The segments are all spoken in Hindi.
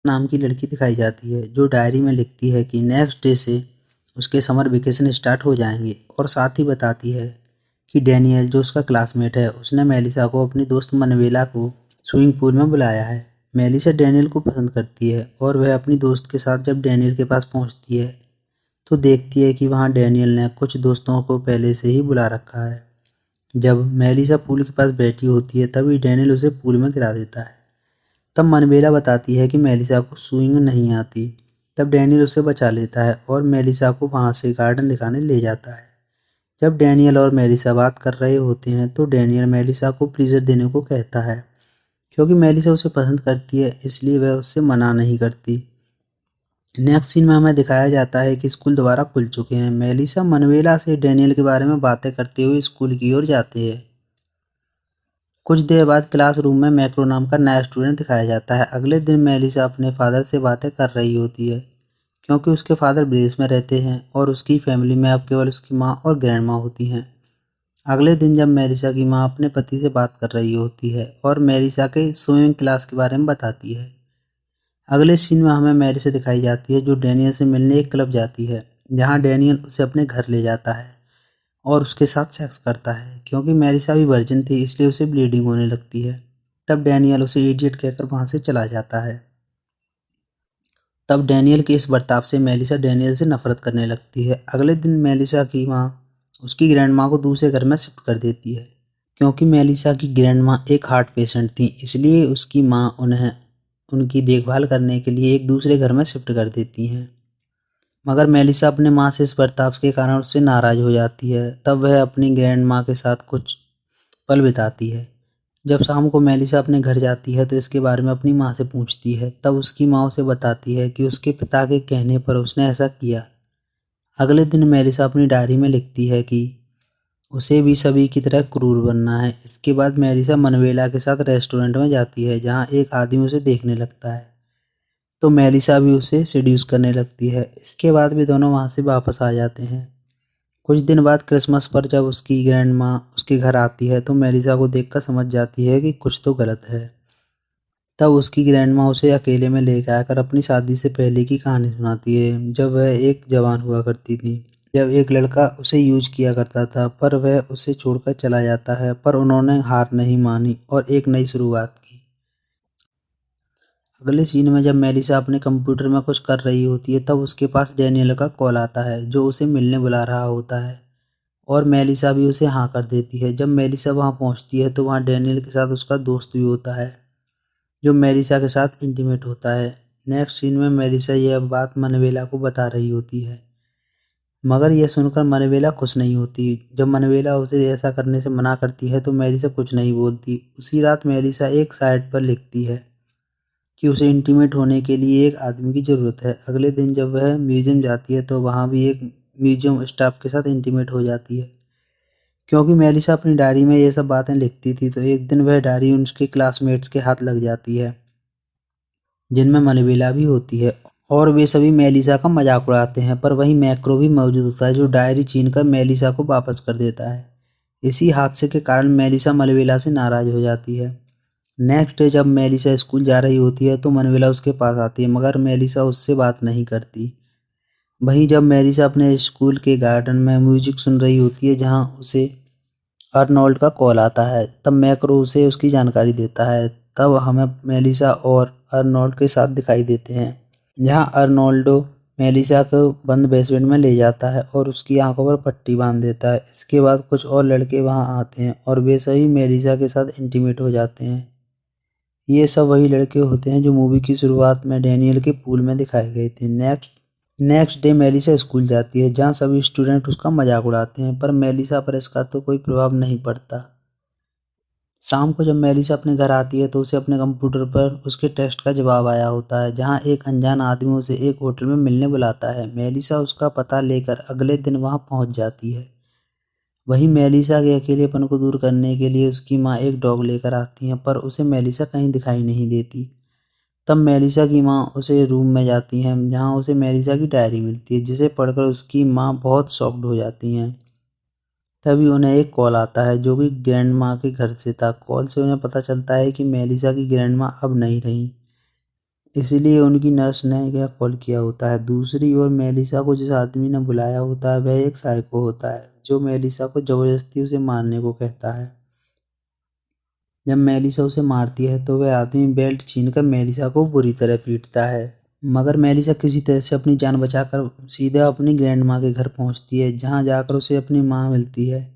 नाम की लड़की दिखाई जाती है जो डायरी में लिखती है कि नेक्स्ट डे से उसके समर वेकेशन स्टार्ट हो जाएंगे और साथ ही बताती है कि डैनियल जो उसका क्लासमेट है उसने मेलिसा को अपनी दोस्त मनवेला को स्विमिंग पूल में बुलाया है। मेलिसा डैनियल को पसंद करती है और वह अपनी दोस्त के साथ जब डैनियल के पास पहुंचती है तो देखती है कि वहां डैनियल ने कुछ दोस्तों को पहले से ही बुला रखा है। जब मेलिसा पूल के पास बैठी होती है तभी डैनियल उसे पूल में गिरा देता है। तब मनबेला बताती है कि मेलिसा को स्विमिंग नहीं आती। तब डैनियल उसे बचा लेता है और मेलिसा को वहां से गार्डन दिखाने ले जाता है। जब डैनियल और मेलिसा बात कर रहे होते हैं तो डैनियल मेलिसा को प्लीजर देने को कहता है। क्योंकि मेलिसा उसे पसंद करती है इसलिए वह उससे मना नहीं करती। नेक्स्ट सीन में हमें दिखाया जाता है कि स्कूल दोबारा खुल चुके हैं। मेलिसा मनवेला से डैनियल के बारे में बातें करते हुए स्कूल की ओर जाते हैं। कुछ देर बाद क्लासरूम में मैक्रो नाम का नया स्टूडेंट दिखाया जाता है। अगले दिन मेलिसा अपने फादर से बातें कर रही होती है क्योंकि उसके फादर विदेश में रहते हैं और उसकी फैमिली में अब केवल उसकी माँ और ग्रैंड माँ होती हैं। अगले दिन जब मेलिसा की माँ अपने पति से बात कर रही होती है और मेलिसा के स्विमिंग क्लास के बारे में बताती है। अगले सीन में हमें मेलिसा दिखाई जाती है जो डैनियल से मिलने एक क्लब जाती है जहाँ डैनियल उसे अपने घर ले जाता है और उसके साथ सेक्स करता है। क्योंकि मेलिसा भी वर्जिन थी इसलिए उसे ब्लीडिंग होने लगती है। तब डैनियल उसे इडियट कहकर वहां से चला जाता है। तब डैनियल के इस बर्ताव से मेलिसा डैनियल से नफरत करने लगती है। अगले दिन मेलिसा की माँ उसकी ग्रैंड माँ को दूसरे घर में शिफ्ट कर देती है। क्योंकि मेलिसा की ग्रैंड माँ एक हार्ट पेशेंट थी इसलिए उसकी माँ उन्हें उनकी देखभाल करने के लिए एक दूसरे घर में शिफ्ट कर देती हैं। मगर मेलिसा अपने माँ से इस बर्ताव के कारण उससे नाराज हो जाती है। तब वह अपनी ग्रैंड माँ के साथ कुछ पल बिताती है। जब शाम को मेलिसा अपने घर जाती है तो इसके बारे में अपनी माँ से पूछती है। तब उसकी माँ उसे बताती है कि उसके पिता के कहने पर उसने ऐसा किया। अगले दिन मेलिसा अपनी डायरी में लिखती है कि उसे भी सभी की तरह क्रूर बनना है। इसके बाद मेलिसा मनवेला के साथ रेस्टोरेंट में जाती है जहाँ एक आदमी उसे देखने लगता है तो मेलिसा भी उसे सेड्यूस करने लगती है। इसके बाद भी दोनों वहाँ से वापस आ जाते हैं। कुछ दिन बाद क्रिसमस पर जब उसकी ग्रैंड माँ उसके घर आती है तो मेलिसा को देखकर समझ जाती है कि कुछ तो गलत है। तब उसकी ग्रैंड माँ उसे अकेले में लेकर आकर अपनी शादी से पहले की कहानी सुनाती है जब वह एक जवान हुआ करती थी। जब एक लड़का उसे यूज किया करता था पर वह उसे छोड़कर चला जाता है पर उन्होंने हार नहीं मानी और एक नई शुरुआत की। अगले सीन में जब मेलिसा अपने कंप्यूटर में कुछ कर रही होती है तब उसके पास डैनियल का कॉल आता है जो उसे मिलने बुला रहा होता है और मेलिसा भी उसे हाँ कर देती है। जब मेलिसा वहाँ पहुँचती है तो वहाँ डैनियल के साथ उसका दोस्त भी होता है जो मेलिसा के साथ इंटीमेट होता है। नेक्स्ट सीन में मेलिसा यह बात मनवेला को बता रही होती है मगर यह सुनकर मनवेला खुश नहीं होती। जब मनवेला उसे ऐसा करने से मना करती है तो मेलिसा कुछ नहीं बोलती। उसी रात मेलिसा एक साइट पर लिखती है कि उसे इंटीमेट होने के लिए एक आदमी की ज़रूरत है। अगले दिन जब वह म्यूजियम जाती है तो वहाँ भी एक म्यूजियम स्टाफ के साथ इंटीमेट हो जाती है। क्योंकि मेलिसा अपनी डायरी में ये सब बातें लिखती थी तो एक दिन वह डायरी उसके क्लासमेट्स के हाथ लग जाती है जिनमें मनवेला भी होती है और वे सभी मेलिसा का मजाक उड़ाते हैं। पर वहीं मैक्रो भी मौजूद होता है जो डायरी छीनकर मेलिसा को वापस कर देता है। इसी हादसे के कारण मेलिसा मनवेला से नाराज हो जाती है। नेक्स्ट डे जब मेलिसा स्कूल जा रही होती है तो मनवेला उसके पास आती है मगर मेलिसा उससे बात नहीं करती। वहीं जब मेलिसा अपने स्कूल के गार्डन में म्यूजिक सुन रही होती है जहां उसे अर्नोल्ड का कॉल आता है तब मैक्रो उसे उसकी जानकारी देता है। तब हमें मेलिसा और अर्नोल्ड के साथ दिखाई देते हैं जहां अर्नोल्डो मेलिसा को बंद बेसमेंट में ले जाता है और उसकी आंखों पर पट्टी बांध देता है। इसके बाद कुछ और लड़के वहां आते हैं और वे सभी मेलिसा के साथ इंटीमेट हो जाते हैं। ये सब वही लड़के होते हैं जो मूवी की शुरुआत में डैनियल के पूल में दिखाए गए थे। नेक्स्ट डे मेलिसा स्कूल जाती है जहाँ सभी स्टूडेंट उसका मजाक उड़ाते हैं पर मेलिसा पर इसका तो कोई प्रभाव नहीं पड़ता। शाम को जब मेलिसा अपने घर आती है तो उसे अपने कंप्यूटर पर उसके टेस्ट का जवाब आया होता है जहाँ एक अनजान आदमी उसे एक होटल में मिलने बुलाता है। मेलिसा उसका पता लेकर अगले दिन वहाँ पहुँच जाती है। वहीं मेलिसा के अकेलेपन को दूर करने के लिए उसकी माँ एक डॉग लेकर आती है पर उसे मेलिसा कहीं दिखाई नहीं देती। तब मेलिसा की माँ उसे रूम में जाती हैं जहाँ उसे मेलिसा की डायरी मिलती है जिसे पढ़कर उसकी माँ बहुत शॉक्ड हो जाती हैं। तभी उन्हें एक कॉल आता है जो कि ग्रैंड माँ के घर से था। कॉल से उन्हें पता चलता है कि मेलिसा की ग्रैंड माँ अब नहीं रही। इसीलिए उनकी नर्स ने यह कॉल किया होता है। दूसरी ओर मेलिसा को जिस आदमी ने बुलाया होता है वह एक साइको होता है जो मेलिसा को जबरदस्ती उसे मारने को कहता है। जब मेलिसा उसे मारती है तो वह आदमी बेल्ट छीनकर मेलिसा को बुरी तरह पीटता है, मगर मेलिसा किसी तरह से अपनी जान बचाकर सीधे अपनी ग्रैंड माँ के घर पहुंचती है, जहां जाकर उसे अपनी माँ मिलती है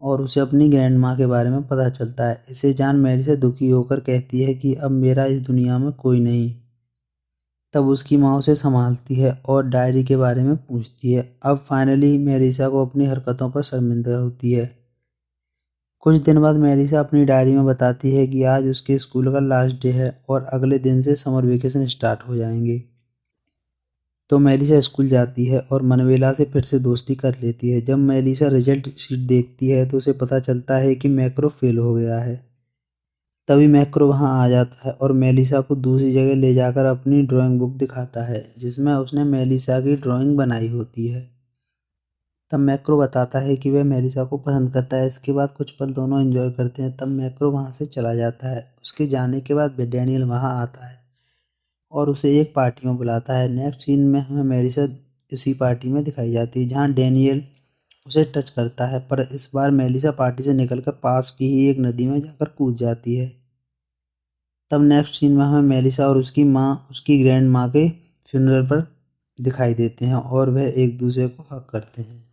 और उसे अपनी ग्रैंड माँ के बारे में पता चलता है। इसे जान मेलिसा दुखी होकर कहती है कि अब मेरा इस दुनिया में कोई नहीं। तब उसकी माँ उसे संभालती है और डायरी के बारे में पूछती है। अब फाइनली मेलिसा को अपनी हरकतों पर शर्मिंदा होती है। कुछ दिन बाद मेलिसा अपनी डायरी में बताती है कि आज उसके स्कूल का लास्ट डे है और अगले दिन से समर वेकेशन स्टार्ट हो जाएंगे। तो मेलिसा स्कूल जाती है और मनवेला से फिर से दोस्ती कर लेती है। जब मेलिसा रिजल्ट शीट देखती है तो उसे पता चलता है कि मैक्रो फेल हो गया है। तभी मैक्रो वहां आ जाता है और मेलिसा को दूसरी जगह ले जाकर अपनी ड्राइंग बुक दिखाता है जिसमें उसने मेलिसा की ड्राइंग बनाई होती है। तब मैक्रो बताता है कि वह मेलिसा को पसंद करता है। इसके बाद कुछ पल दोनों एंजॉय करते हैं। तब मैक्रो वहां से चला जाता है। उसके जाने के बाद डैनियल वहां आता है और उसे एक पार्टी में बुलाता है। नेक्स्ट सीन में हमें मेलिसा इसी पार्टी में दिखाई जाती है जहां डैनियल उसे टच करता है, पर इस बार मेलिसा पार्टी से निकलकर पास की ही एक नदी में जाकर कूद जाती है। तब नेक्स्ट सीन में हमें मेलिसा और उसकी माँ उसकी ग्रैंड माँ के फ्यूनरल पर दिखाई देते हैं और वह एक दूसरे को हग करते हैं।